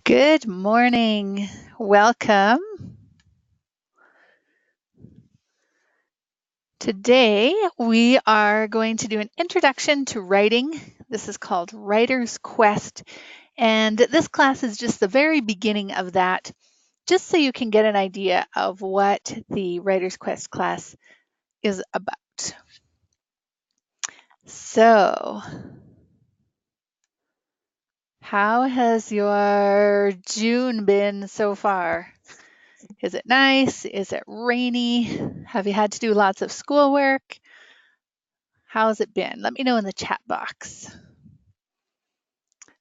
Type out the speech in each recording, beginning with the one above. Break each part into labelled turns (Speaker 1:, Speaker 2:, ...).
Speaker 1: Good morning. Welcome. Today we are going to do an introduction to writing. This is called Writer's Quest, and this class is just the very beginning of that, just so you can get an idea of what the Writer's Quest class is about. So, how has your June been so far? Is it nice? Is it rainy? Have you had to do lots of schoolwork? How's it been? Let me know in the chat box.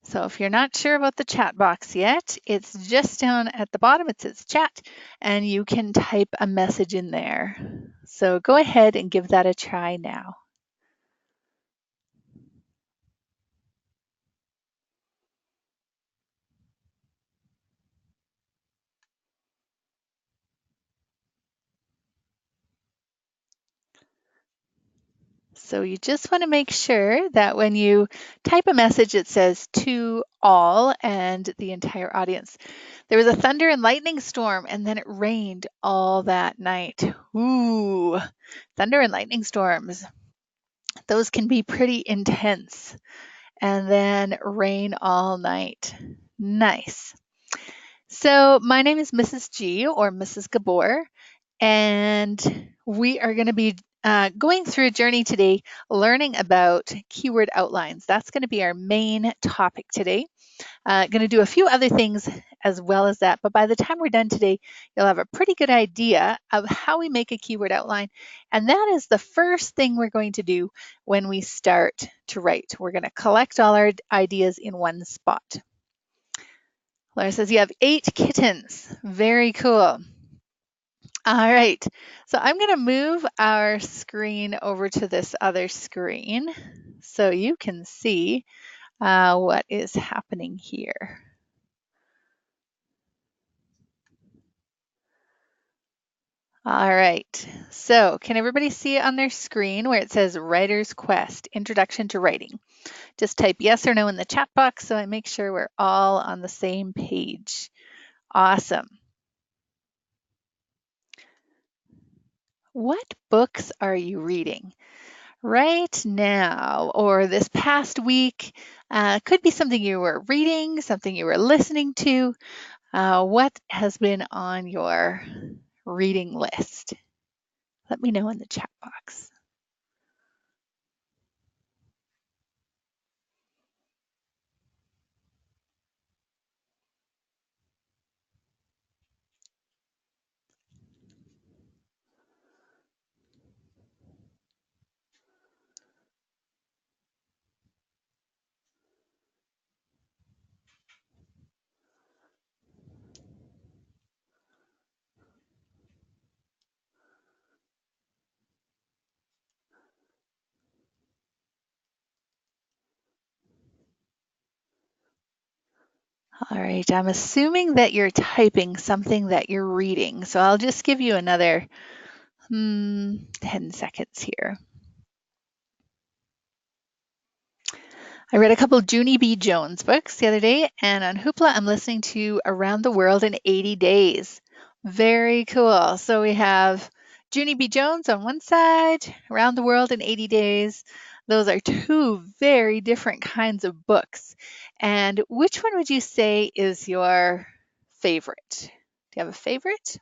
Speaker 1: So if you're not sure about the chat box yet, it's just down at the bottom. It says chat, and you can type a message in there. So go ahead and give that a try now. So you just want to make sure that when you type a message, it says to all and the entire audience. There was a thunder and lightning storm, and then it rained all that night. Ooh, thunder and lightning storms. Those can be pretty intense. And then rain all night. Nice. So my name is Mrs. G or Mrs. Gabor, and we are going to be going through a journey today, learning about keyword outlines. That's going to be our main topic today. Going to do a few other things as well as that, but by the time we're done today, you'll have a pretty good idea of how we make a keyword outline. And that is the first thing we're going to do when we start to write. We're going to collect all our ideas in one spot. Laura says you have 8 kittens. Very cool. All right, so I'm going to move our screen over to this other screen so you can see what is happening here. All right, so can everybody see it on their screen where it says Writer's Quest, Introduction to Writing? Just type yes or no in the chat box so I make sure we're all on the same page. Awesome. What books are you reading right now or this past week? Could be something you were reading, something you were listening to. What has been on your reading list? Let me know in the chat box. All right, I'm assuming that you're typing something that you're reading. So I'll just give you another 10 seconds here. I read a couple of Junie B. Jones books the other day, and on Hoopla, I'm listening to Around the World in 80 Days. Very cool. So we have Junie B. Jones on one side, Around the World in 80 Days. Those are two very different kinds of books. And which one would you say is your favorite? Do you have a favorite?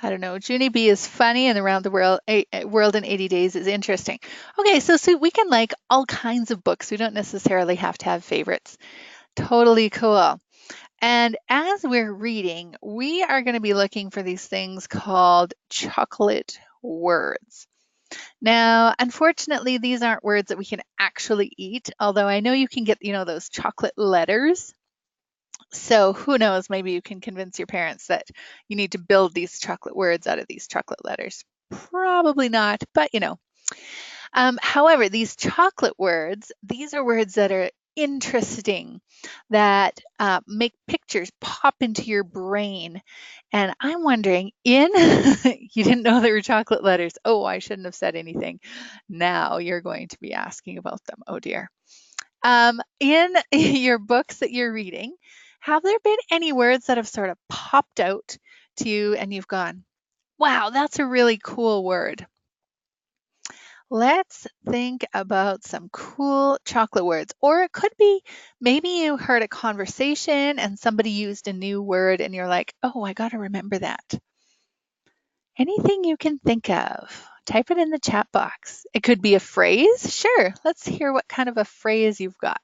Speaker 1: I don't know. Junie B is funny and Around the World in 80 Days is interesting. Okay, so we can like all kinds of books. We don't necessarily have to have favorites. Totally cool. And as we're reading, we are going to be looking for these things called chocolate words. Now, unfortunately, these aren't words that we can actually eat, although I know you can get, those chocolate letters. So who knows, maybe you can convince your parents that you need to build these chocolate words out of these chocolate letters. Probably not, but however, these chocolate words, these are words that are interesting, that make pictures pop into your brain. And I'm wondering, you didn't know they were chocolate letters. Oh, I shouldn't have said anything. Now you're going to be asking about them. Oh dear. In your books that you're reading, have there been any words that have sort of popped out to you and you've gone, wow, that's a really cool word? Let's think about some cool chocolate words. Or it could be maybe you heard a conversation and somebody used a new word and you're like, oh, I got to remember that. Anything you can think of, type it in the chat box. It could be a phrase. Sure, let's hear what kind of a phrase you've got.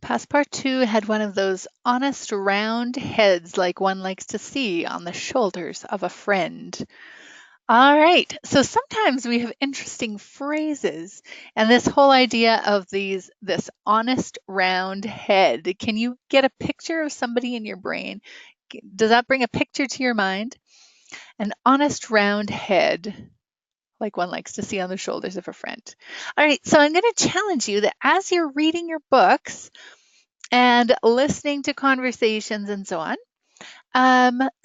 Speaker 1: Passepartout had one of those honest round heads like one likes to see on the shoulders of a friend. All right, so sometimes we have interesting phrases, and this whole idea of this honest round head. Can you get a picture of somebody in your brain? Does that bring a picture to your mind? An honest round head, like one likes to see on the shoulders of a friend. All right, so I'm going to challenge you that as you're reading your books and listening to conversations and so on,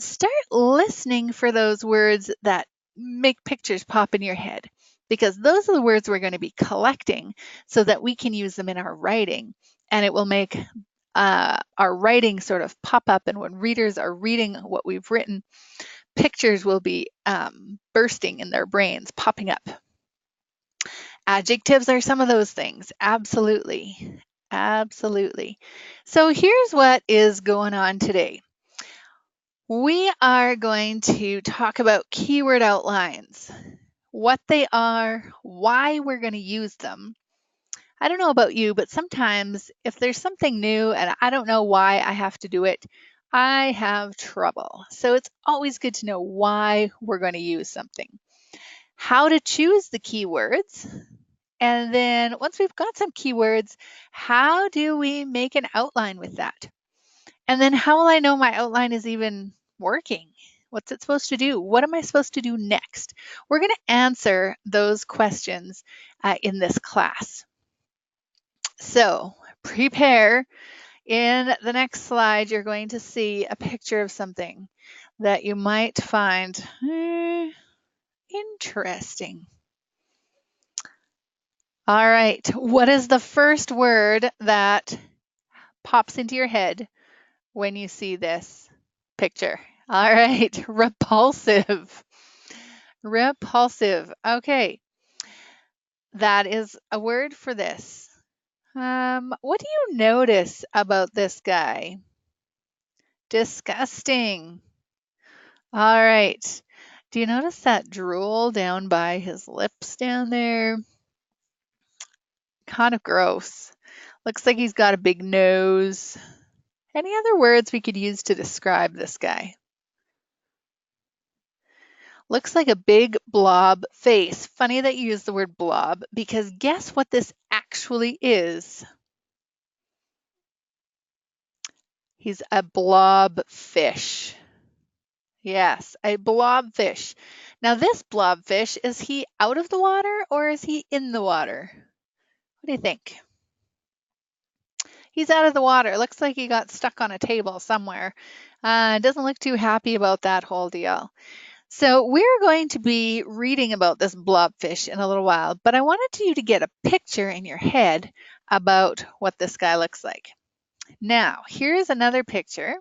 Speaker 1: start listening for those words that make pictures pop in your head, because those are the words we're going to be collecting so that we can use them in our writing, and it will make our writing sort of pop up. And when readers are reading what we've written, pictures will be bursting in their brains, popping up. Adjectives are some of those things. Absolutely. Absolutely. So here's what is going on today. We are going to talk about keyword outlines, what they are, why we're going to use them. I don't know about you, but sometimes if there's something new and I don't know why I have to do it, I have trouble. So it's always good to know why we're going to use something, how to choose the keywords, and then once we've got some keywords, how do we make an outline with that? And then how will I know my outline is even working? What's it supposed to do? What am I supposed to do next? We're going to answer those questions in this class. So prepare. In the next slide, you're going to see a picture of something that you might find interesting. All right, what is the first word that pops into your head when you see this picture? All right, repulsive. Repulsive. Okay, that is a word for this. What do you notice about this guy? Disgusting. All right. Do you notice that drool down by his lips down there? Kind of gross. Looks like he's got a big nose. Any other words we could use to describe this guy? Looks like a big blob face. Funny that you use the word blob, because guess what this actually is? He's a blobfish. Yes, a blobfish. Now this blobfish, is he out of the water or is he in the water? What do you think? He's out of the water. Looks like he got stuck on a table somewhere. Doesn't look too happy about that whole deal. So we're going to be reading about this blobfish in a little while, but I wanted you to get a picture in your head about what this guy looks like. Now, here's another picture.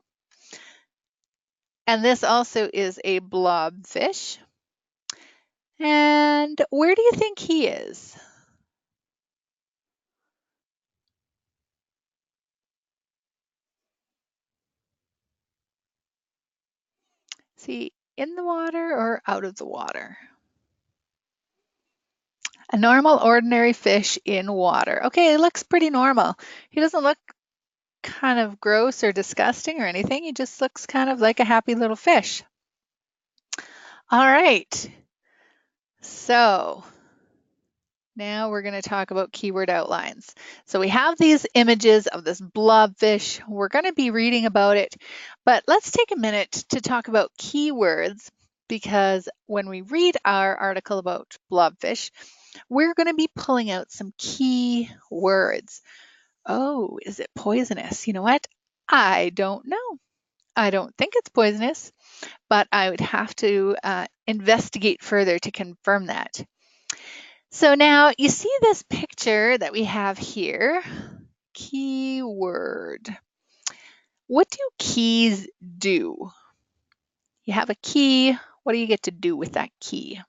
Speaker 1: And this also is a blobfish. And where do you think he is? Is he in the water or out of the water? A normal, ordinary fish in water. Okay, it looks pretty normal. He doesn't look kind of gross or disgusting or anything. He just looks kind of like a happy little fish. All right. So now we're going to talk about keyword outlines. So we have these images of this blobfish. We're going to be reading about it, but let's take a minute to talk about keywords, because when we read our article about blobfish, we're going to be pulling out some key words. Oh, is it poisonous? You know what? I don't know. I don't think it's poisonous, but I would have to investigate further to confirm that. So now you see this picture that we have here, keyword. What do keys do? You have a key. What do you get to do with that key?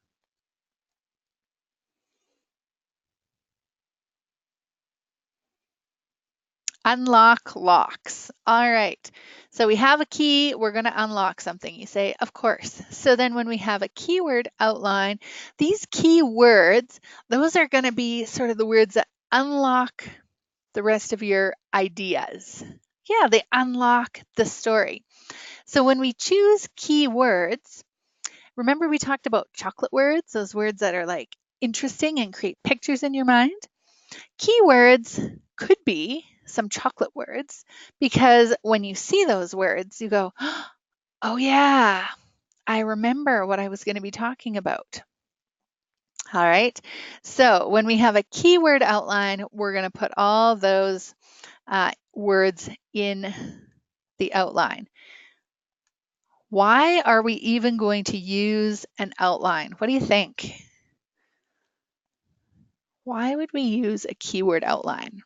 Speaker 1: Unlock locks. All right. So we have a key. We're going to unlock something. You say, of course. So then when we have a keyword outline, these keywords, those are going to be sort of the words that unlock the rest of your ideas. Yeah, they unlock the story. So when we choose keywords, remember we talked about chocolate words, those words that are like interesting and create pictures in your mind? Keywords could be some chocolate words, because when you see those words, you go, oh yeah, I remember what I was going to be talking about. All right. So when we have a keyword outline, we're going to put all those words in the outline. Why are we even going to use an outline? What do you think? Why would we use a keyword outline?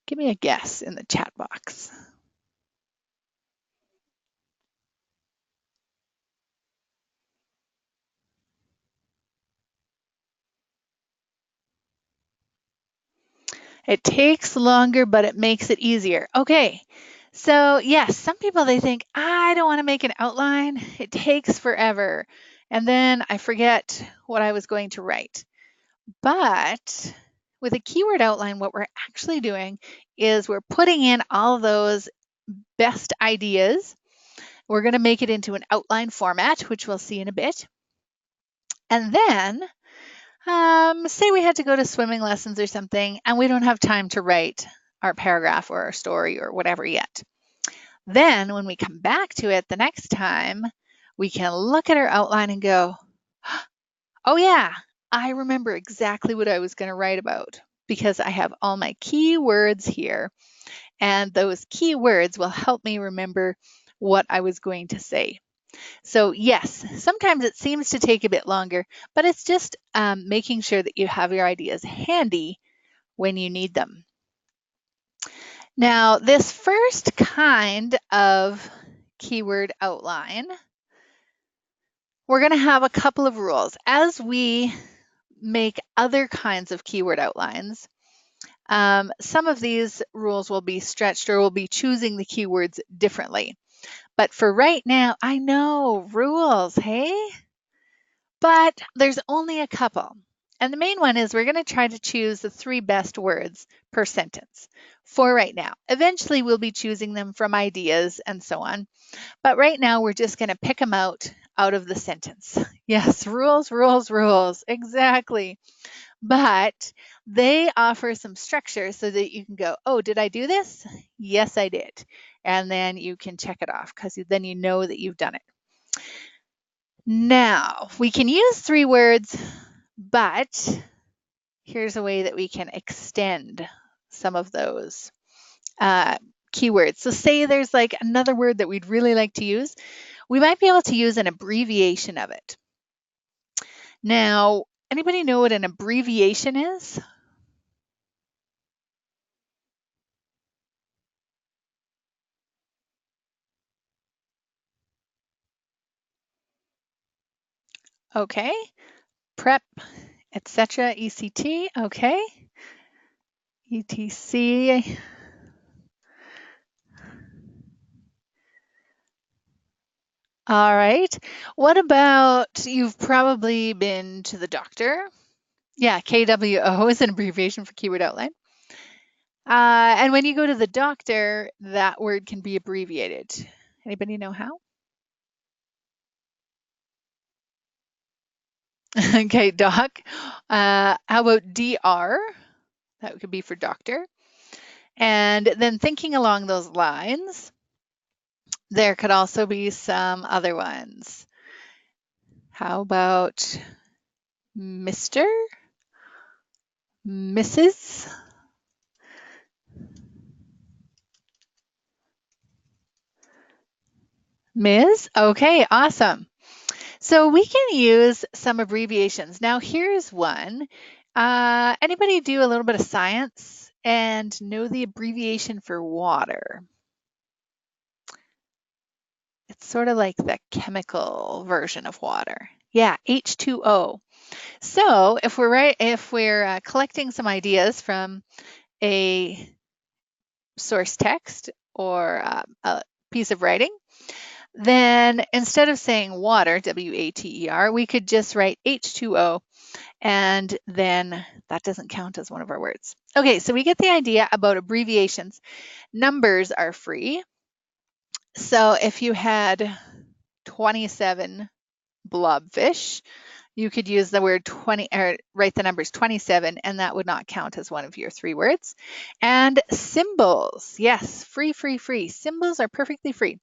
Speaker 1: Give me a guess in the chat box. It takes longer, but it makes it easier. Okay, so yes, some people, they think, I don't want to make an outline. It takes forever. And then I forget what I was going to write. But with a keyword outline, what we're actually doing is we're putting in all those best ideas. We're going to make it into an outline format, which we'll see in a bit. And then say we had to go to swimming lessons or something, and we don't have time to write our paragraph or our story or whatever yet. Then when we come back to it the next time, we can look at our outline and go, oh yeah, I remember exactly what I was going to write about, because I have all my key words here, and those key words will help me remember what I was going to say. So yes, sometimes it seems to take a bit longer, but it's just making sure that you have your ideas handy when you need them. Now, this first kind of keyword outline, we're going to have a couple of rules. As we make other kinds of keyword outlines, some of these rules will be stretched, or we'll be choosing the keywords differently. But for right now, I know, rules, hey? But there's only a couple. And the main one is we're going to try to choose the 3 best words per sentence for right now. Eventually, we'll be choosing them from ideas and so on. But right now, we're just going to pick them out of the sentence. Yes, rules, rules, rules. Exactly. But they offer some structure so that you can go, oh, did I do this? Yes, I did. And then you can check it off, because then you know that you've done it. Now, we can use 3 words, but here's a way that we can extend some of those keywords. So say there's like another word that we'd really like to use. We might be able to use an abbreviation of it. Now, anybody know what an abbreviation is? Okay. Prep, etc. ECT. Okay. ETC. All right. What about you've probably been to the doctor? Yeah, KWO is an abbreviation for keyword outline. And when you go to the doctor, that word can be abbreviated. Anybody know how? Okay, doc. How about DR? That could be for doctor. And then thinking along those lines, there could also be some other ones. How about Mr., Mrs., Ms.? Okay, awesome. So we can use some abbreviations. Now here's one. Anybody do a little bit of science and know the abbreviation for water? It's sort of like the chemical version of water. Yeah, H2O. So if we're collecting some ideas from a source text or a piece of writing, then instead of saying water, W-A-T-E-R, we could just write H2O, and then that doesn't count as one of our words. Okay, so we get the idea about abbreviations. Numbers are free. So if you had 27 blobfish, you could use the word 20 or write the numbers 27, and that would not count as one of your 3 words. And symbols, yes, free, free, free. Symbols are perfectly free.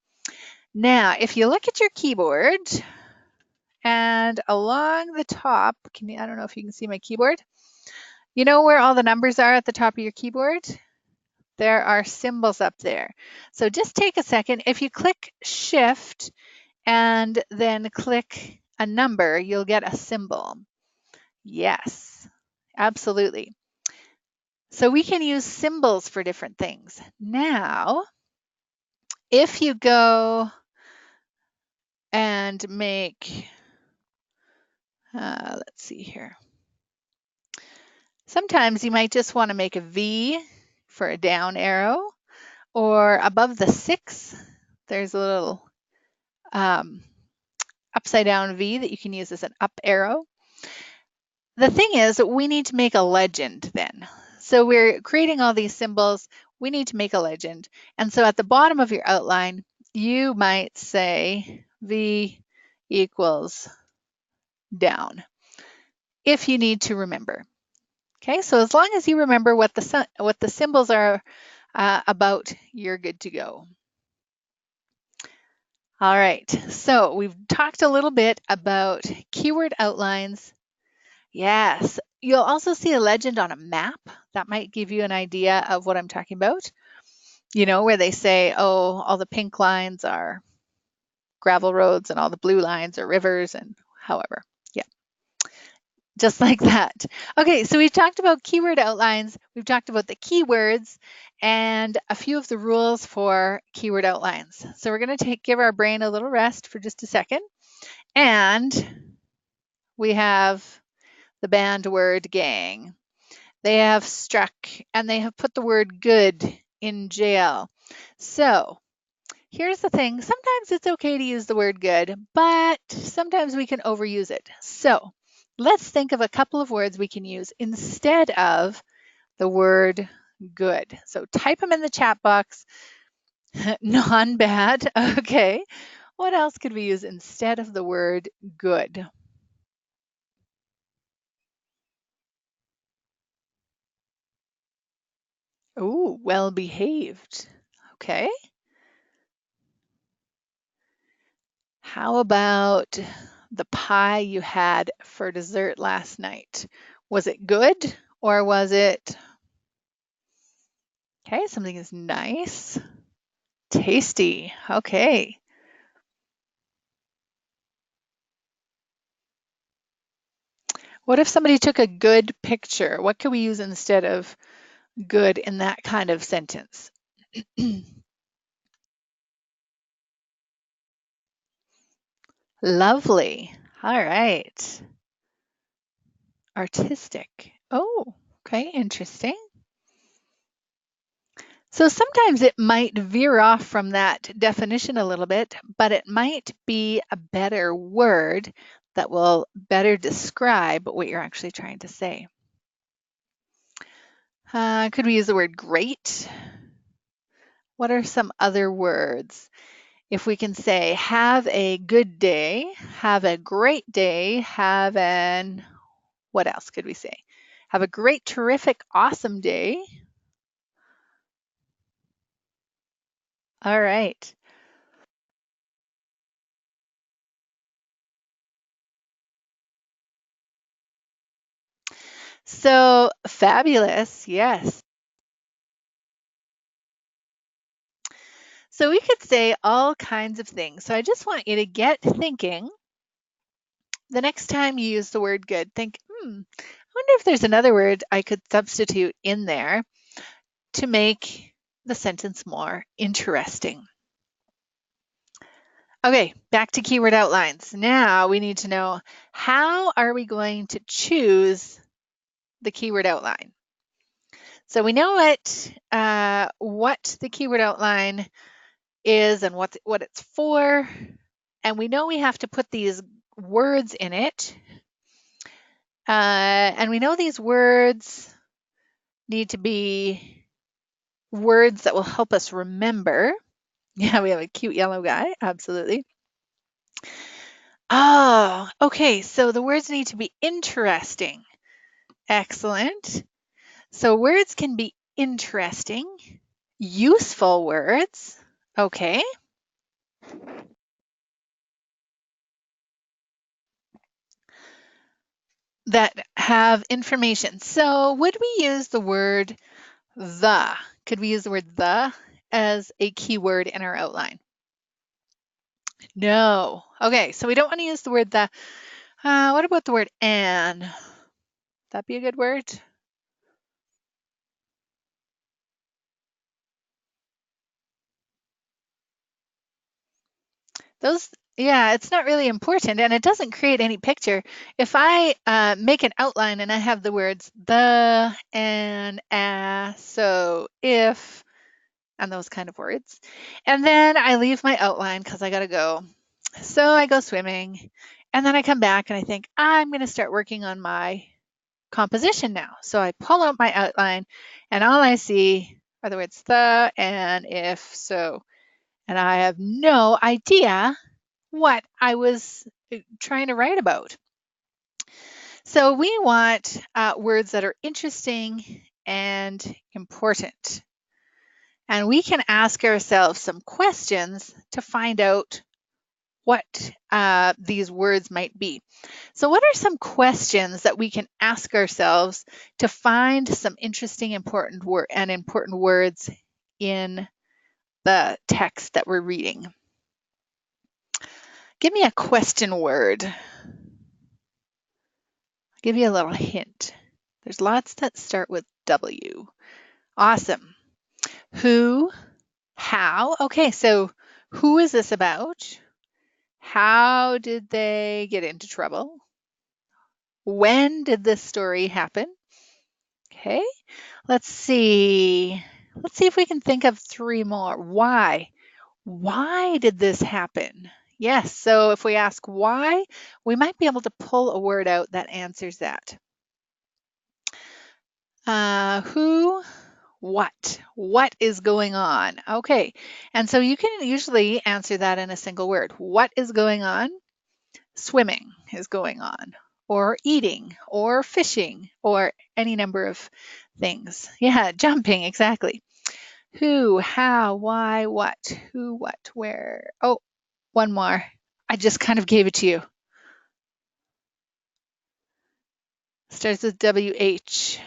Speaker 1: Now, if you look at your keyboard and along the top, I don't know if you can see my keyboard. You know where all the numbers are at the top of your keyboard? There are symbols up there. So just take a second. If you click Shift and then click a number, you'll get a symbol. Yes, absolutely. So we can use symbols for different things. Now, if you go and make, let's see here. Sometimes you might just want to make a V for a down arrow, or above the 6, there's a little upside down V that you can use as an up arrow. The thing is, we need to make a legend then. So we're creating all these symbols. We need to make a legend. And so at the bottom of your outline, you might say V equals down if you need to remember. Okay, so as long as you remember what the symbols are about, you're good to go. All right, so we've talked a little bit about keyword outlines. Yes, you'll also see a legend on a map. That might give you an idea of what I'm talking about. You know, where they say, oh, all the pink lines are gravel roads and all the blue lines are rivers and however. Yeah, just like that. Okay, so we've talked about keyword outlines. We've talked about the keywords and a few of the rules for keyword outlines. So we're going to give our brain a little rest for just a second. And we have the band Word Gang. They have struck and they have put the word good in jail. So here's the thing. Sometimes it's okay to use the word good, but sometimes we can overuse it. So let's think of a couple of words we can use instead of the word good. So type them in the chat box. Non-bad. Okay. What else could we use instead of the word good? Oh, well-behaved. Okay. How about the pie you had for dessert last night? Was it good or was it, okay, something is nice, tasty, okay. What if somebody took a good picture? What could we use instead of good in that kind of sentence? Lovely. All right. Artistic. Oh, okay, interesting. So sometimes it might veer off from that definition a little bit, but it might be a better word that will better describe what you're actually trying to say. Could we use the word great? What are some other words? If we can say, have a good day, have a great day, have an, what else could we say? Have a great, terrific, awesome day. All right. So fabulous, yes. So we could say all kinds of things. So I just want you to get thinking the next time you use the word good, think, I wonder if there's another word I could substitute in there to make the sentence more interesting. Okay, back to keyword outlines. Now we need to know, how are we going to choose the keyword outline? So we know what the keyword outline is and what it's for, and we know we have to put these words in it. And we know these words need to be words that will help us remember. Yeah, we have a cute yellow guy, absolutely. Oh, okay, so the words need to be interesting. Excellent. So words can be interesting, useful words, okay, that have information. So would we use the word the? Could we use the word the as a keyword in our outline? No. Okay, so we don't want to use the word the. What about the word an? Would that be a good word? Those, yeah, it's not really important and it doesn't create any picture. If I make an outline and I have the words the, and, so, if, and those kind of words, and then I leave my outline because I got to go. So I go swimming and then I come back and I think, I'm going to start working on my composition now. So I pull out my outline and all I see are the words the, and, if, so, and I have no idea what I was trying to write about. So we want words that are interesting and important. And we can ask ourselves some questions to find out what these words might be. So what are some questions that we can ask ourselves to find some interesting, important words in the text that we're reading? Give me a question word. I'll give you a little hint. There's lots that start with W. Awesome. Who, how? Okay, so who is this about? How did they get into trouble? When did this story happen? Okay, let's see. Let's see if we can think of three more. Why? Why did this happen? Yes, so if we ask why, we might be able to pull a word out that answers that. Who, what? What is going on? Okay, and so you can usually answer that in a single word. What is going on? Swimming is going on, or eating, or fishing, or any number of things. Yeah, jumping, exactly. Who, how, why, what? Who, what, where? Oh, one more. I just kind of gave it to you. Starts with WH.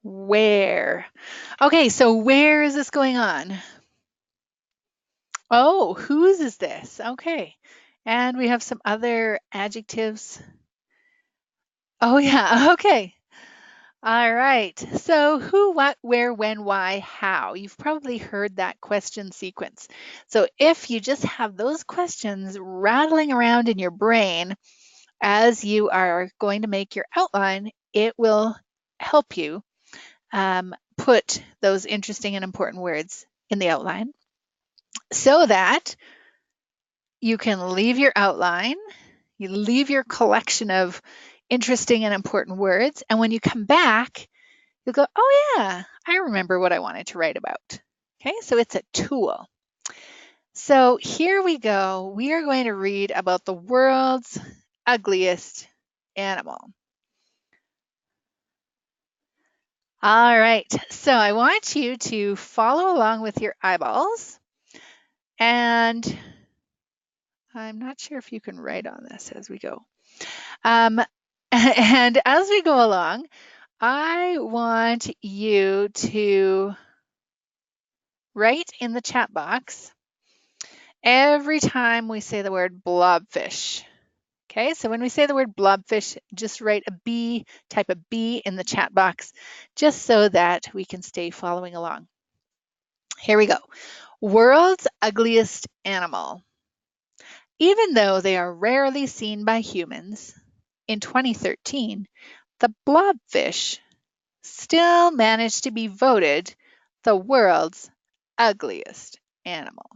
Speaker 1: Where? Okay, so where is this going on? Oh, whose is this? Okay. And we have some other adjectives. Oh, yeah. Okay. All right. So who, what, where, when, why, how? You've probably heard that question sequence. So if you just have those questions rattling around in your brain as you are going to make your outline, it will help you put those interesting and important words in the outline so that you can leave your outline, you leave your collection of interesting and important words, and when you come back, you'll go, oh yeah, I remember what I wanted to write about. Okay, so it's a tool. So here we go. We are going to read about the world's ugliest animal. All right, so I want you to follow along with your eyeballs. And I'm not sure if you can write on this as we go. And as we go along, I want you to write in the chat box every time we say the word blobfish. Okay, so when we say the word blobfish, just write a B, type a B in the chat box, just so that we can stay following along. Here we go. World's ugliest animal. Even though they are rarely seen by humans, in 2013, the blobfish still managed to be voted the world's ugliest animal.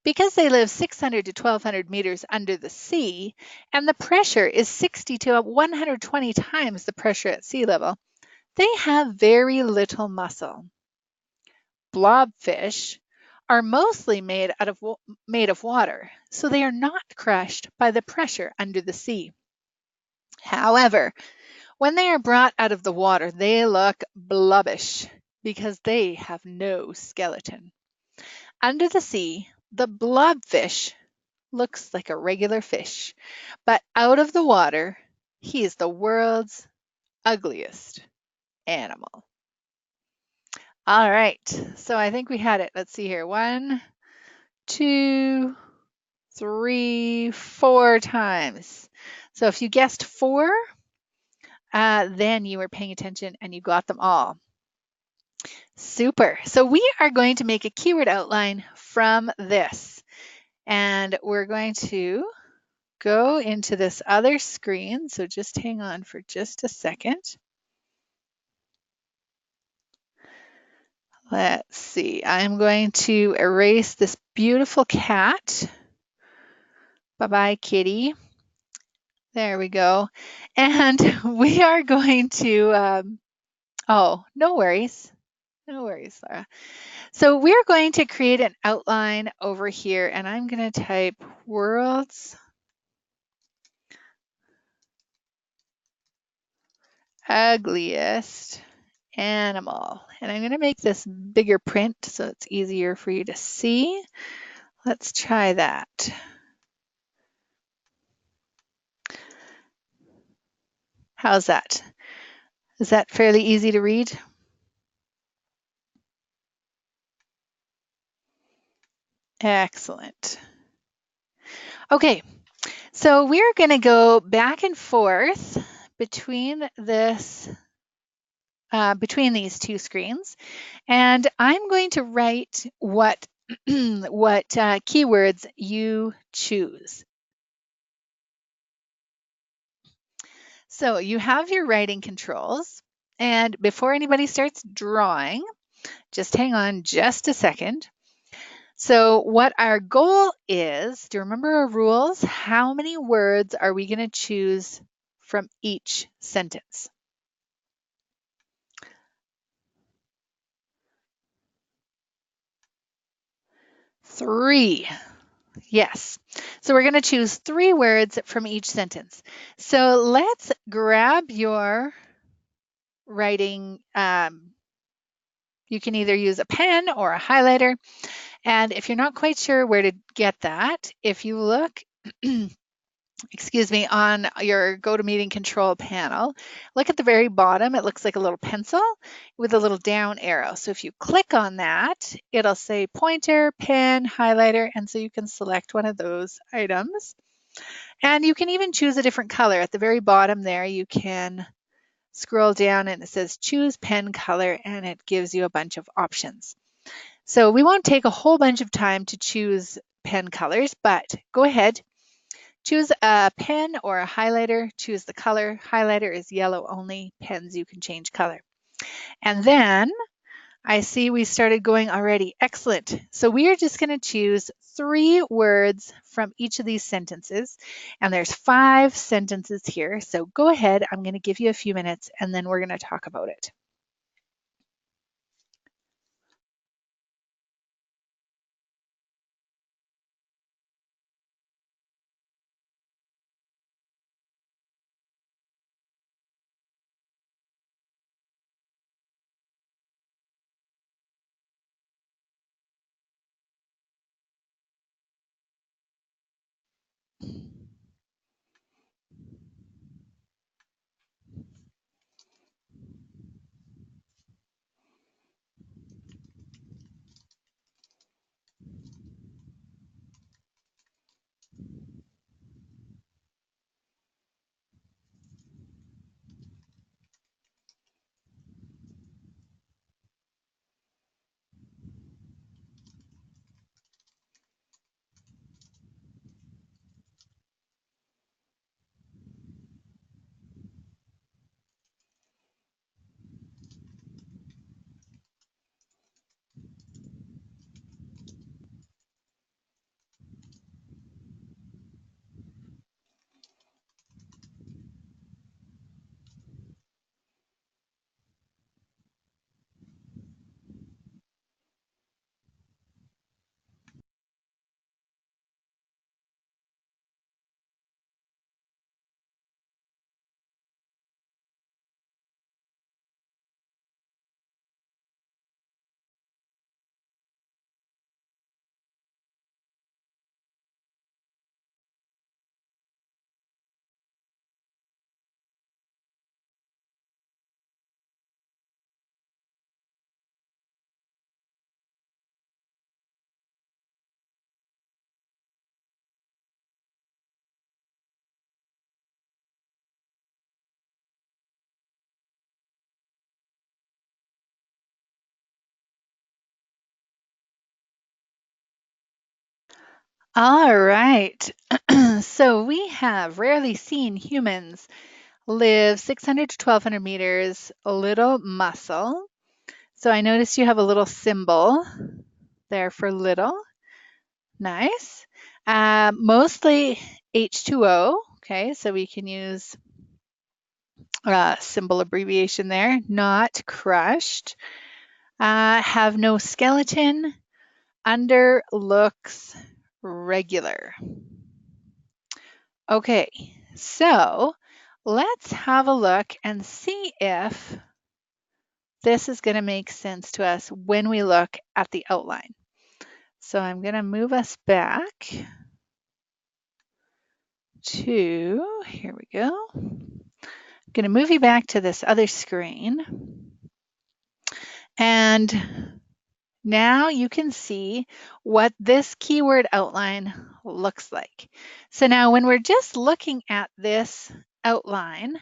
Speaker 1: Because they live 600 to 1200 meters under the sea, and the pressure is 60 to 120 times the pressure at sea level, they have very little muscle. Blobfish are mostly made of water, so they are not crushed by the pressure under the sea. However, when they are brought out of the water, they look blobbish because they have no skeleton. Under the sea, the blobfish looks like a regular fish, but out of the water, he is the world's ugliest animal. All right, so I think we had it. Let's see here. 1, 2, 3, 4 times. So if you guessed 4, then you were paying attention and you got them all. Super. So we are going to make a keyword outline from this. And we're going to go into this other screen. So just hang on for just a second. Let's see. I'm going to erase this beautiful cat. Bye-bye, kitty. There we go. And we are going to, oh, no worries. No worries, Laura. So we're going to create an outline over here, and I'm going to type world's ugliest animal. And I'm going to make this bigger print so it's easier for you to see. Let's try that. How's that? Is that fairly easy to read? Excellent. Okay, so we're going to go back and forth between this between these two screens, and I'm going to write what keywords you choose. So you have your writing controls, and before anybody starts drawing, just hang on just a second. So what our goal is, do you remember our rules? How many words are we going to choose from each sentence? 3. Yes. So we're going to choose 3 words from each sentence. So let's grab your writing. You can either use a pen or a highlighter. And if you're not quite sure where to get that, if you look, excuse me, on your GoToMeeting control panel, look at the very bottom. It looks like a little pencil with a little down arrow. So if you click on that, it'll say pointer, pen, highlighter, and so you can select one of those items. And you can even choose a different color. At the very bottom there, you can scroll down and it says choose pen color, and it gives you a bunch of options. So we won't take a whole bunch of time to choose pen colors, but go ahead, choose a pen or a highlighter, choose the color. Highlighter is yellow only, pens you can change color. And then I see we started going already. Excellent. So we are just going to choose 3 words from each of these sentences. And there's 5 sentences here. So go ahead. I'm going to give you a few minutes and then we're going to talk about it. All right. So we have rarely seen humans live 600 to 1200 meters, a little muscle. So I noticed you have a little symbol there for little. Nice. Mostly H2O. Okay, so we can use symbol abbreviation there. Not crushed. Have no skeleton. Under looks regular. Okay, so let's have a look and see if this is going to make sense to us when we look at the outline. So I'm going to move us back to, here we go. I'm going to move you back to this other screen. And now you can see what this keyword outline looks like. So now when we're just looking at this outline,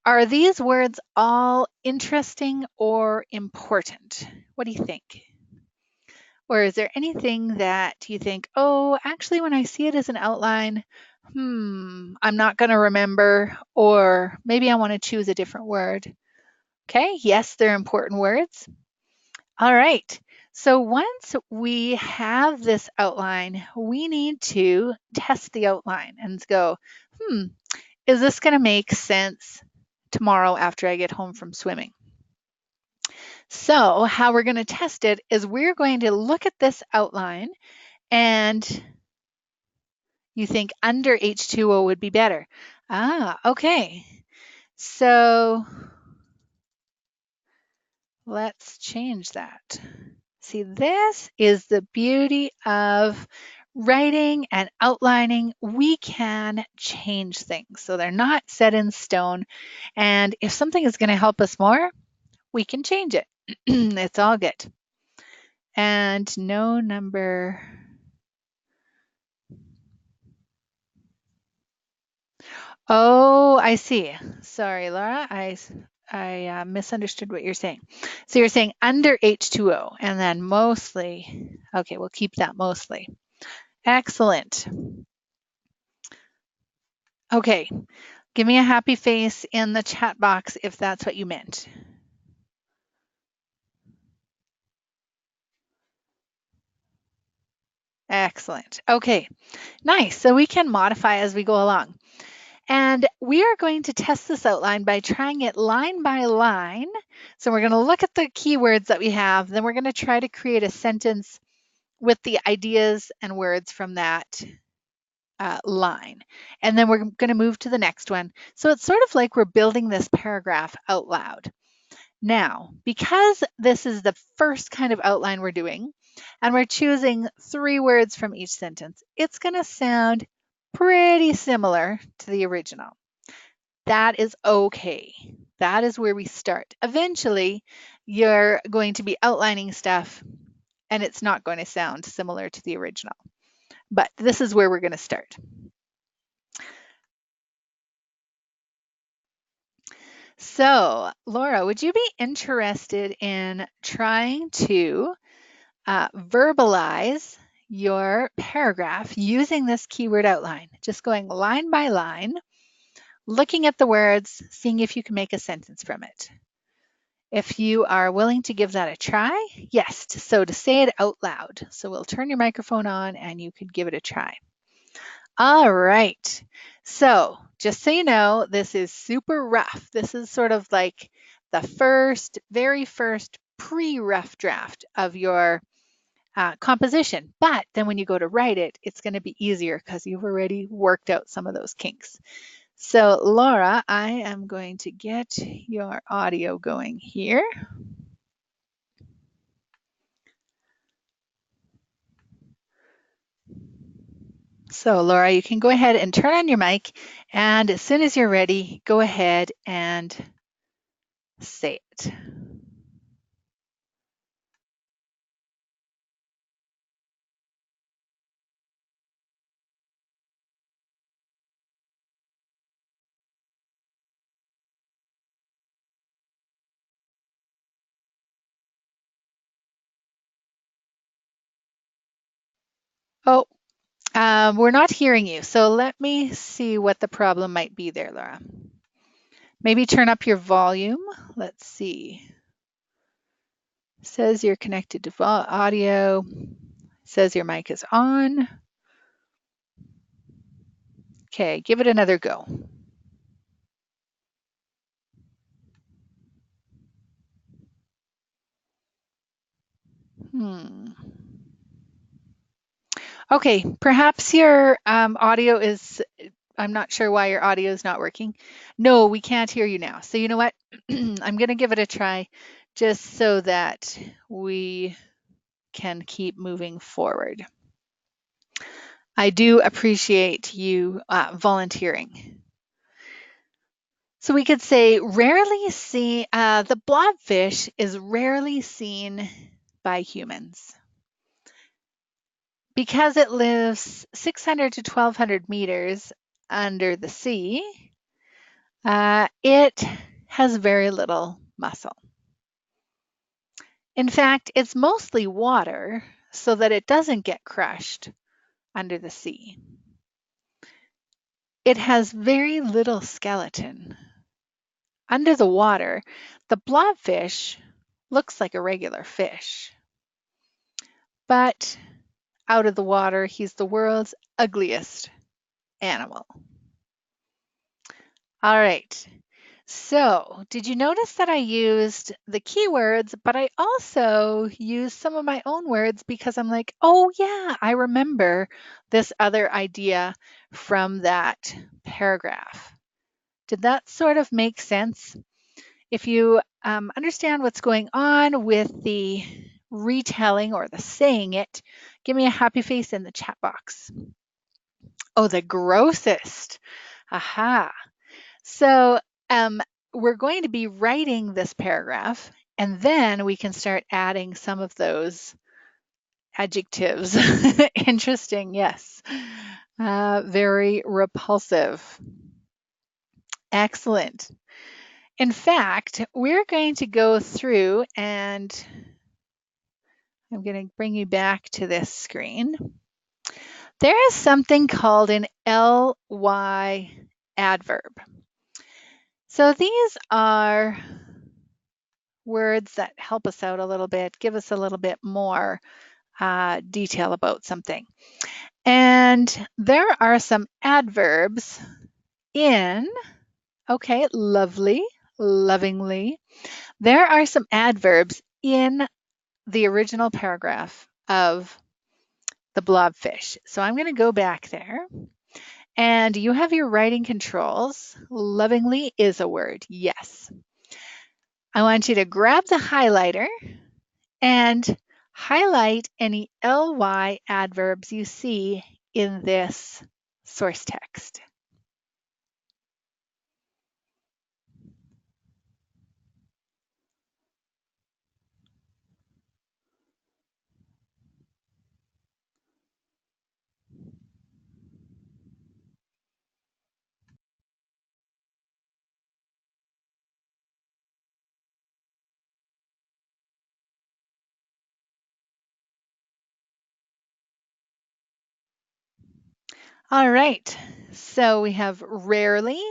Speaker 1: are these words all interesting or important? What do you think? Or is there anything that you think, oh, actually, when I see it as an outline, I'm not going to remember, or maybe I want to choose a different word? Okay, yes, they're important words. All right. So once we have this outline, we need to test the outline and go, is this going to make sense tomorrow after I get home from swimming? So how we're going to test it is we're going to look at this outline and you think under H2O would be better. Okay. So let's change that. See, this is the beauty of writing and outlining. We can change things. So they're not set in stone. And if something is going to help us more, we can change it. It's all good. And no number. Oh, I see. Sorry, Laura. I misunderstood what you're saying. So you're saying under H2O and then mostly. Okay, we'll keep that mostly. Excellent. Okay, give me a happy face in the chat box if that's what you meant. Excellent. Okay, nice. So we can modify as we go along. And we are going to test this outline by trying it line by line. So we're going to look at the keywords that we have, then we're going to try to create a sentence with the ideas and words from that line. And then we're going to move to the next one. So it's sort of like we're building this paragraph out loud. Now, because this is the first kind of outline we're doing, and we're choosing 3 words from each sentence, it's going to sound pretty similar to the original. That is okay. That is where we start. Eventually, you're going to be outlining stuff and it's not going to sound similar to the original. But this is where we're going to start. So, Laura, would you be interested in trying to verbalize your paragraph using this keyword outline? Just going line by line, looking at the words, seeing if you can make a sentence from it. If you are willing to give that a try, yes. So to say it out loud. So we'll turn your microphone on and you could give it a try. All right. So just so you know, this is super rough. This is sort of like the very first pre-rough draft of your composition. But then when you go to write it, it's going to be easier because you've already worked out some of those kinks. So Laura, I am going to get your audio going here. So Laura, you can go ahead and turn on your mic, and as soon as you're ready, go ahead and say it. Oh, we're not hearing you. So let me see what the problem might be there, Laura. Maybe turn up your volume. Let's see. It says you're connected to audio. It says your mic is on. Okay, give it another go. Okay, perhaps your audio is, I'm not sure why your audio is not working. No, we can't hear you now. So you know what? I'm going to give it a try just so that we can keep moving forward. I do appreciate you volunteering. So we could say rarely see, the blobfish is rarely seen by humans. Because it lives 600 to 1200 meters under the sea, it has very little muscle. In fact, it's mostly water so that it doesn't get crushed under the sea. It has very little skeleton. Under the water, the blobfish looks like a regular fish. But out of the water, he's the world's ugliest animal. All right. So, did you notice that I used the keywords, but I also used some of my own words because I'm like, oh yeah, I remember this other idea from that paragraph. Did that sort of make sense? If you understand what's going on with the retelling or the saying it, give me a happy face in the chat box. Oh, the grossest. Aha. So we're going to be writing this paragraph, and then we can start adding some of those adjectives. Interesting, yes. Very repulsive. Excellent. In fact, we're going to go through and I'm going to bring you back to this screen. There is something called an ly adverb. So these are words that help us out a little bit, give us a little bit more detail about something. And there are some adverbs in, okay, lovely, lovingly. There are some adverbs in the original paragraph of the blobfish. So I'm going to go back there. And you have your writing controls. Lovingly is a word, yes. I want you to grab the highlighter and highlight any ly adverbs you see in this source text. All right, so we have rarely,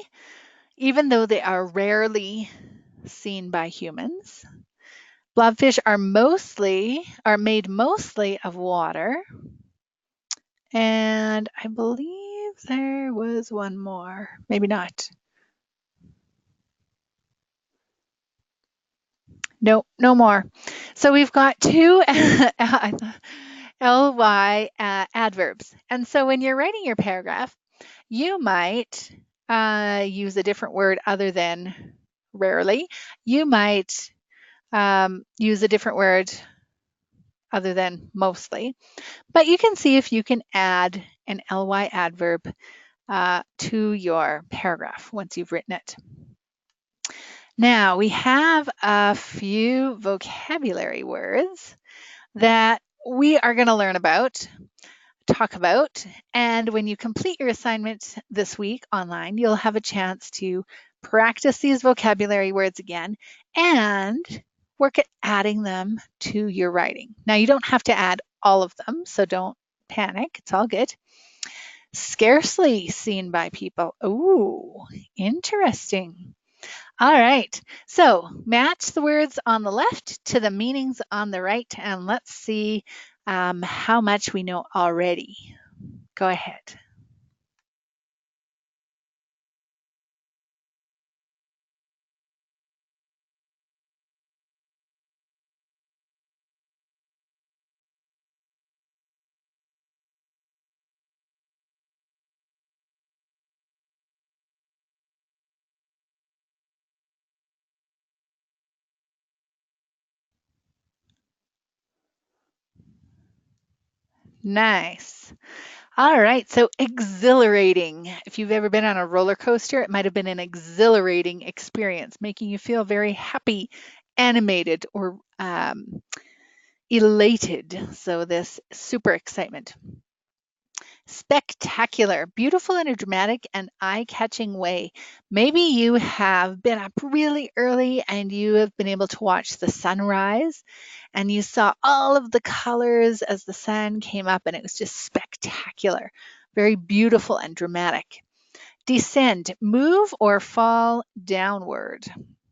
Speaker 1: even though they are rarely seen by humans. Blobfish are made mostly of water. And I believe there was one more, maybe not. Nope, no more. So we've got two ly adverbs. And so when you're writing your paragraph, you might use a different word other than rarely. You might use a different word other than mostly. But you can see if you can add an ly adverb to your paragraph once you've written it. Now we have a few vocabulary words that we are going to learn about, talk about, and when you complete your assignment this week online, you'll have a chance to practice these vocabulary words again and work at adding them to your writing. Now you don't have to add all of them, so don't panic, it's all good. Scarcely seen by people. Ooh, interesting. All right, so match the words on the left to the meanings on the right, and let's see how much we know already. Go ahead. Nice. All right, so exhilarating. If you've ever been on a roller coaster, it might have been an exhilarating experience, making you feel very happy, animated, or elated. So, this super excitement. Spectacular, beautiful in a dramatic and eye-catching way. Maybe you have been up really early and you have been able to watch the sunrise and you saw all of the colors as the sun came up and it was just spectacular, very beautiful and dramatic. Descend, move or fall downward.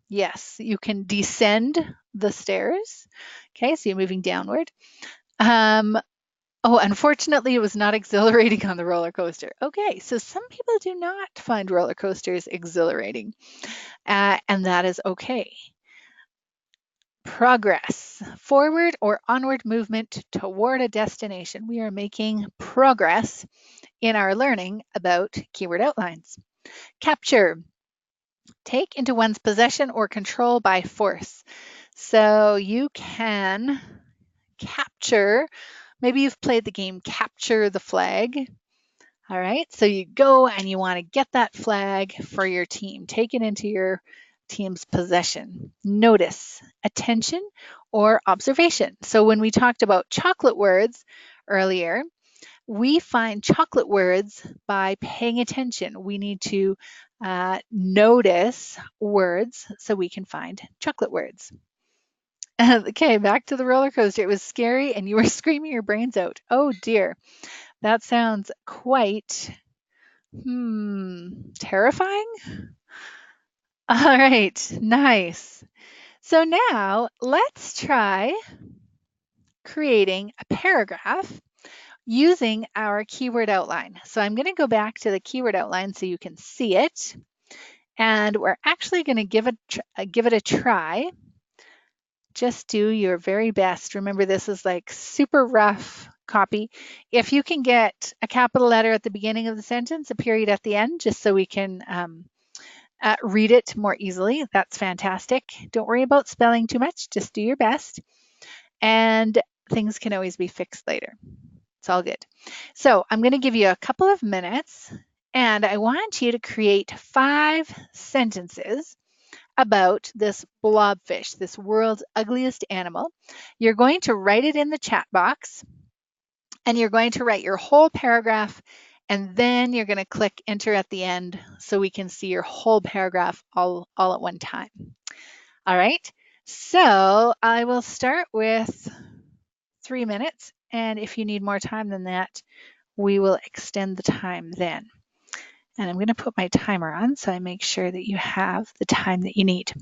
Speaker 1: Yes, you can descend the stairs. Okay, so you're moving downward. Oh, unfortunately, it was not exhilarating on the roller coaster. Okay, so some people do not find roller coasters exhilarating, and that is okay. Progress, forward or onward movement toward a destination. We are making progress in our learning about keyword outlines. Capture, take into one's possession or control by force. So you can capture, maybe you've played the game Capture the Flag. All right, so you go and you want to get that flag for your team, take it into your team's possession. Notice, attention, or observation. So when we talked about chocolate words earlier, We find chocolate words by paying attention. We need to notice words so we can find chocolate words. Okay, back to the roller coaster. It was scary and you were screaming your brains out. Oh dear, that sounds quite, terrifying. All right, nice. So now let's try creating a paragraph using our keyword outline. So I'm going to go back to the keyword outline so you can see it. And we're actually going to give it a try. Just do your very best. Remember, this is like super rough copy. If you can get a capital letter at the beginning of the sentence, a period at the end, just so we can read it more easily, that's fantastic. Don't worry about spelling too much. Just do your best. And things can always be fixed later. It's all good. So I'm going to give you a couple of minutes, and I want you to create 5 sentences about this blobfish, this world's ugliest animal. You're going to write it in the chat box, and you're going to write your whole paragraph, and then you're going to click enter at the end so we can see your whole paragraph all at one time. All right, so I will start with 3 minutes, and if you need more time than that, we will extend the time then. And I'm going to put my timer on so I make sure that you have the time that you need.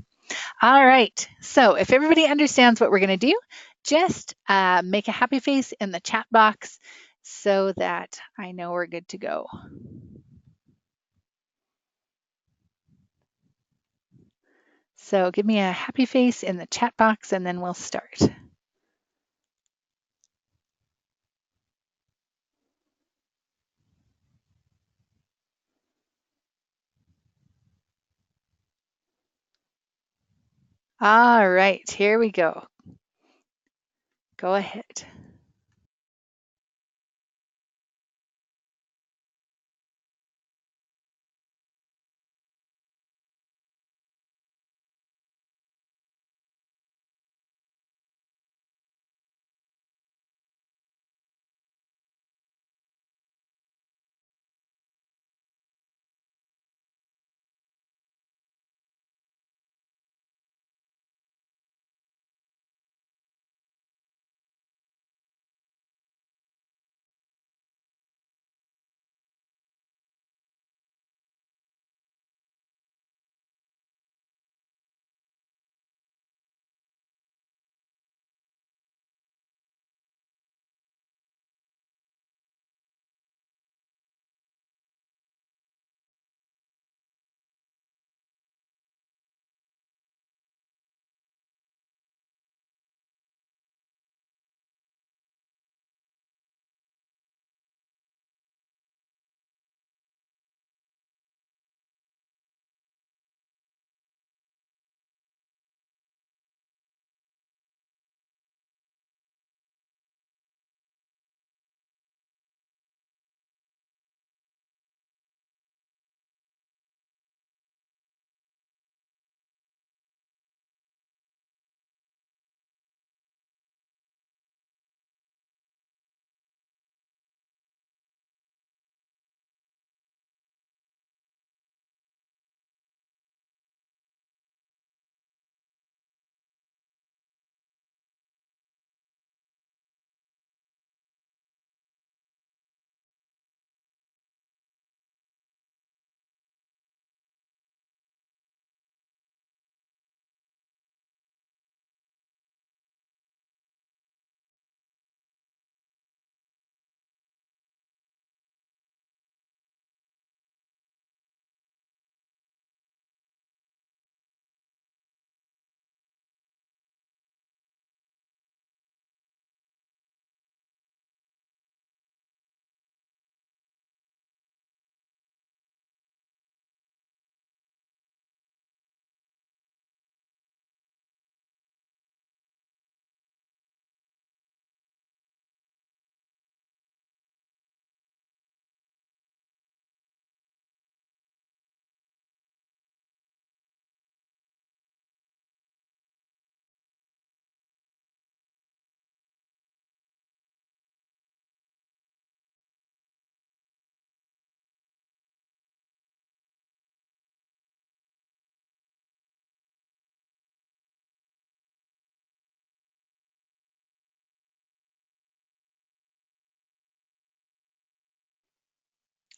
Speaker 1: All right, so if everybody understands what we're going to do, just make a happy face in the chat box so that I know we're good to go. So give me a happy face in the chat box and then we'll start. All right, here we go. Go ahead.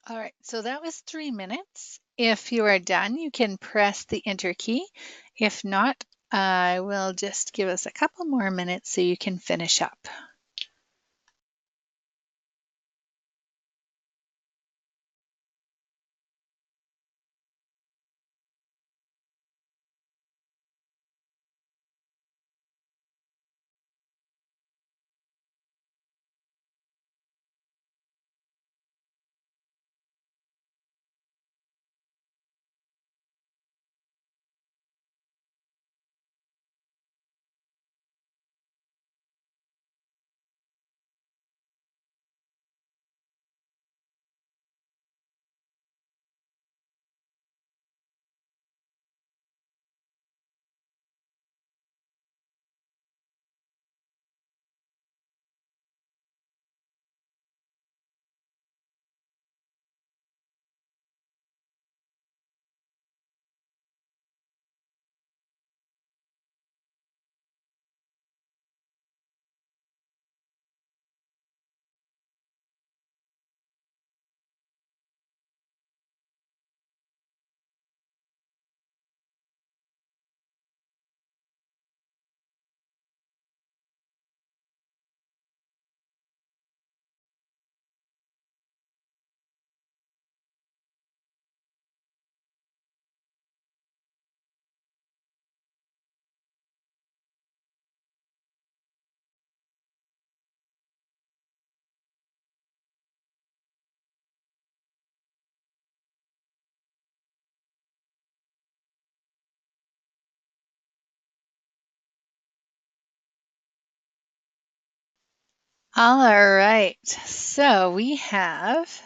Speaker 1: All right, so that was 3 minutes. If you are done, you can press the enter key. If not, I will just give us a couple more minutes so you can finish up. All right, so we have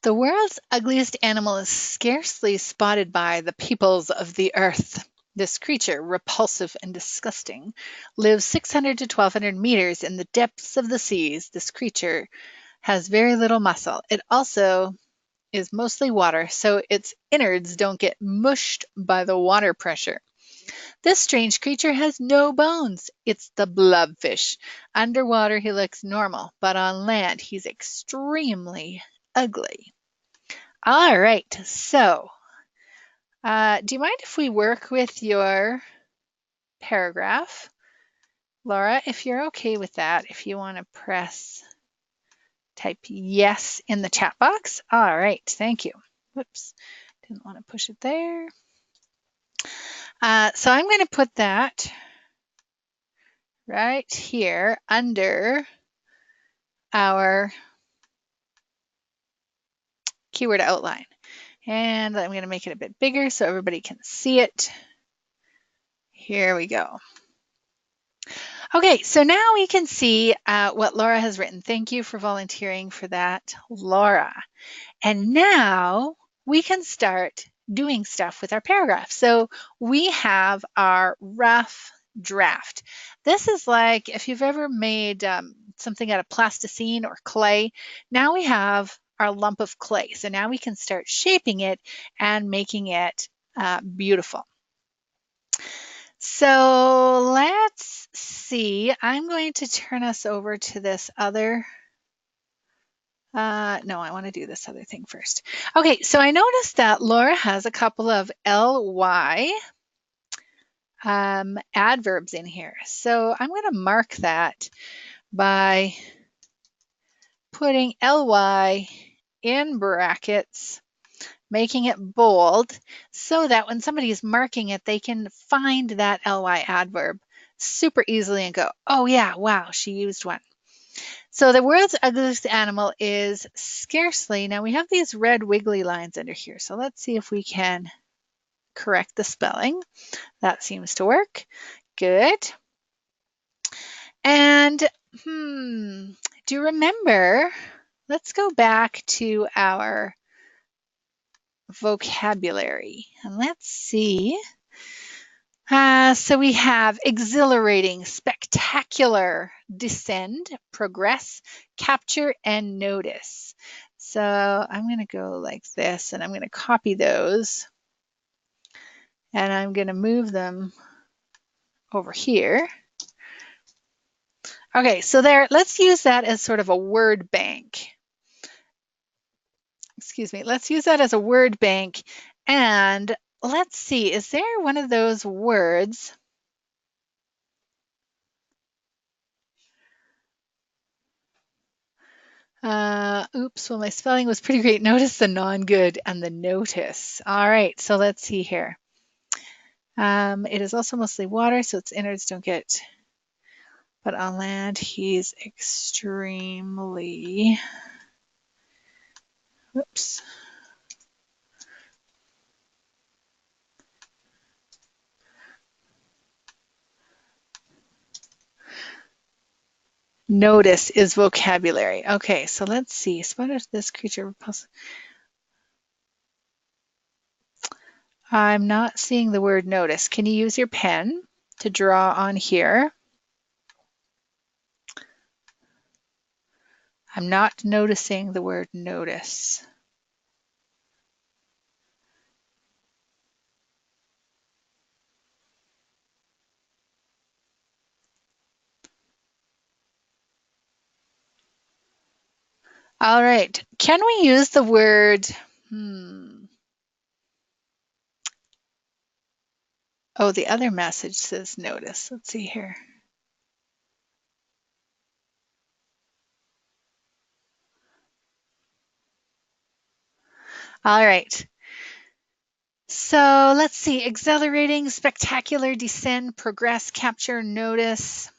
Speaker 1: the world's ugliest animal is scarcely spotted by the peoples of the earth. This creature, repulsive and disgusting, lives 600 to 1200 meters in the depths of the seas. This creature has very little muscle. It also is mostly water, so its innards don't get mushed by the water pressure. This strange creature has no bones. It's the blobfish. Underwater, he looks normal, but on land, he's extremely ugly. All right, so do you mind if we work with your paragraph? Laura, if you're okay with that, if you want to type yes in the chat box. All right, thank you. Whoops, didn't want to push it there. So I'm going to put that right here under our keyword outline. And I'm going to make it a bit bigger so everybody can see it. Here we go. Okay, so now we can see what Laura has written. Thank you for volunteering for that, Laura. And now we can start doing stuff with our paragraph. So we have our rough draft. This is like if you've ever made something out of plasticine or clay. Now we have our lump of clay. So now we can start shaping it and making it beautiful. So let's see. I'm going to turn us over to this other. No, I want to do this other thing first. Okay, so I noticed that Laura has a couple of ly adverbs in here. So I'm going to mark that by putting ly in brackets, making it bold, so that when somebody is marking it, they can find that ly adverb super easily and go, oh yeah, wow, she used one. So the world's ugliest animal is scarcely. Now we have these red wiggly lines under here. So let's see if we can correct the spelling. That seems to work. Good. And do you remember? Let's go back to our vocabulary and let's see. So we have exhilarating, spectacular, descend, progress, capture, and notice. So I'm going to go like this, and I'm going to copy those, and I'm going to move them over here. Okay, so there, let's use that as sort of a word bank. excuse me, let's use that as a word bank. And let's see, is there one of those words? Oops, well, my spelling was pretty great. Notice the non-good and the notice. All right, so let's see here. It is also mostly water, so its innards don't get, but on land, he's extremely, whoops. Notice is vocabulary. Okay, so let's see. Spotted this creature. I'm not seeing the word notice. Can you use your pen to draw on here? I'm not noticing the word notice. All right. Can we use the word, oh, the other message says notice. Let's see here. All right. So let's see. Exhilarating, spectacular, descend, progress, capture, notice.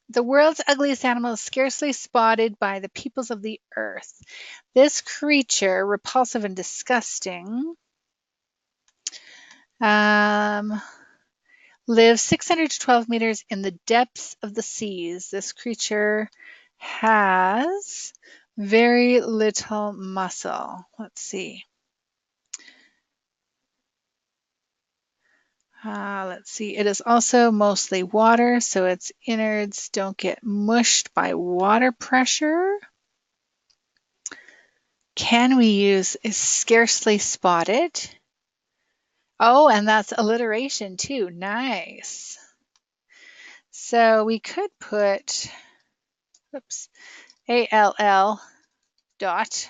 Speaker 1: The world's ugliest animal is scarcely spotted by the peoples of the earth. This creature, repulsive and disgusting, lives 600 to 12 meters in the depths of the seas. This creature has very little muscle. Let's see. Let's see. It is also mostly water, so its innards don't get mushed by water pressure. Can we use is scarcely spotted? Oh, and that's alliteration too. Nice. So we could put, oops, ALL dot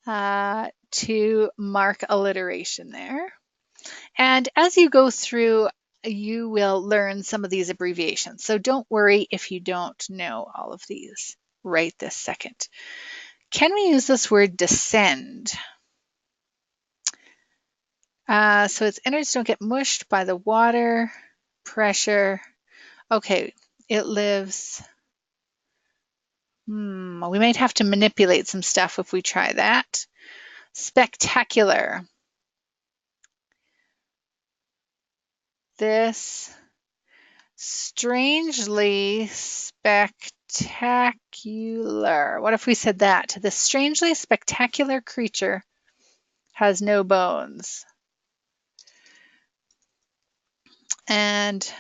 Speaker 1: to mark alliteration there. And as you go through, you will learn some of these abbreviations. So don't worry if you don't know all of these right this second. Can we use this word descend? So its innards don't get mushed by the water pressure. Okay, it lives. We might have to manipulate some stuff if we try that. Spectacular. This strangely spectacular. What if we said that? This strangely spectacular creature has no bones. And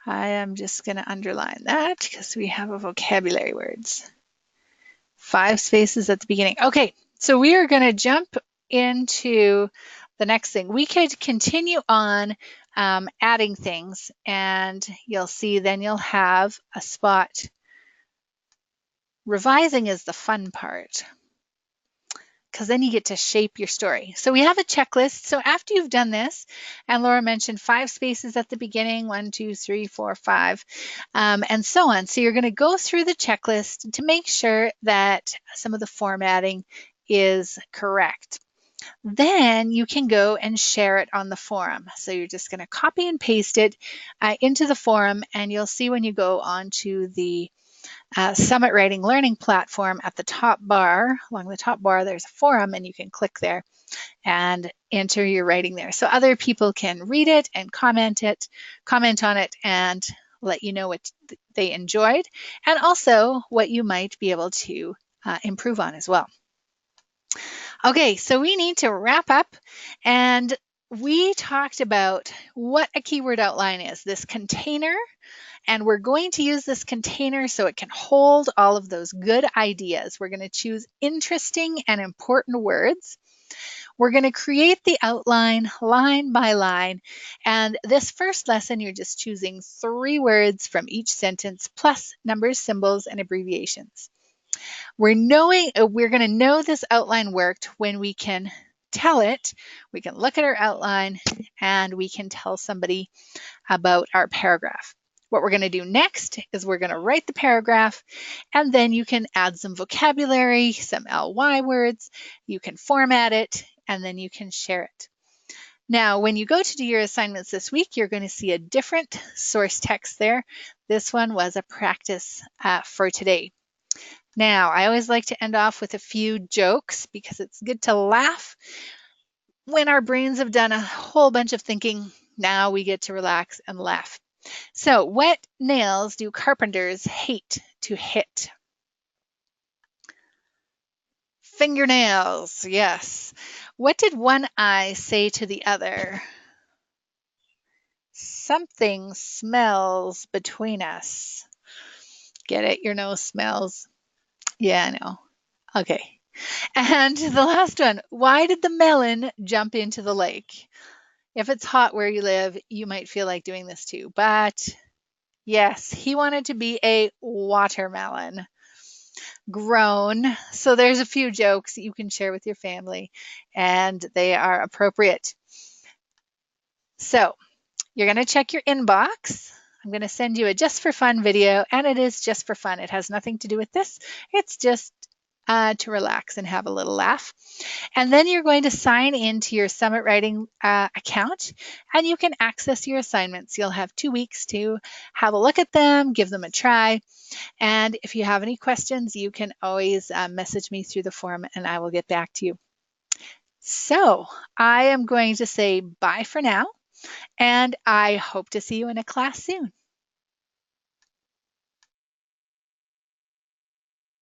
Speaker 1: I am just going to underline that because we have a vocabulary words. 5 spaces at the beginning. Okay, so we are going to jump into the next thing. We could continue on adding things, and you'll see then you'll have a spot. Revising is the fun part, because then you get to shape your story. So we have a checklist. So after you've done this, and Laura mentioned 5 spaces at the beginning, 1, 2, 3, 4, 5, and so on. So you're going to go through the checklist to make sure that some of the formatting is correct. Then you can go and share it on the forum. So you're just going to copy and paste it into the forum, and you'll see when you go onto the Summit Writing Learning platform at the top bar, along the top bar, there's a forum, and you can click there and enter your writing there. So other people can read it and comment on it, and let you know what they enjoyed, and also what you might be able to improve on as well. Okay, so we need to wrap up, and we talked about what a keyword outline is, this container, and we're going to use this container so it can hold all of those good ideas. We're going to choose interesting and important words. We're going to create the outline line by line, and this first lesson you're just choosing 3 words from each sentence plus numbers, symbols, and abbreviations. We're going to know this outline worked when we can tell it. We can look at our outline and we can tell somebody about our paragraph. What we're going to do next is we're going to write the paragraph, and then you can add some vocabulary, some ly words, you can format it, and then you can share it. Now, when you go to do your assignments this week, you're going to see a different source text there. This one was a practice for today. Now, I always like to end off with a few jokes because it's good to laugh. When our brains have done a whole bunch of thinking, now we get to relax and laugh. So, what nails do carpenters hate to hit? Fingernails, yes. What did one eye say to the other? Something smells between us. Get it? Your nose smells. Yeah, I know. Okay. And the last one, why did the melon jump into the lake? If it's hot where you live, you might feel like doing this too. But yes, he wanted to be a watermelon. Grown. So there's a few jokes that you can share with your family, and they are appropriate. So you're going to check your inbox. I'm going to send you a just for fun video, and it is just for fun. It has nothing to do with this. It's just to relax and have a little laugh. And then you're going to sign into your Summit Writing account, and you can access your assignments. You'll have 2 weeks to have a look at them, give them a try. And if you have any questions, you can always message me through the forum and I will get back to you. So I am going to say bye for now, and I hope to see you in a class soon.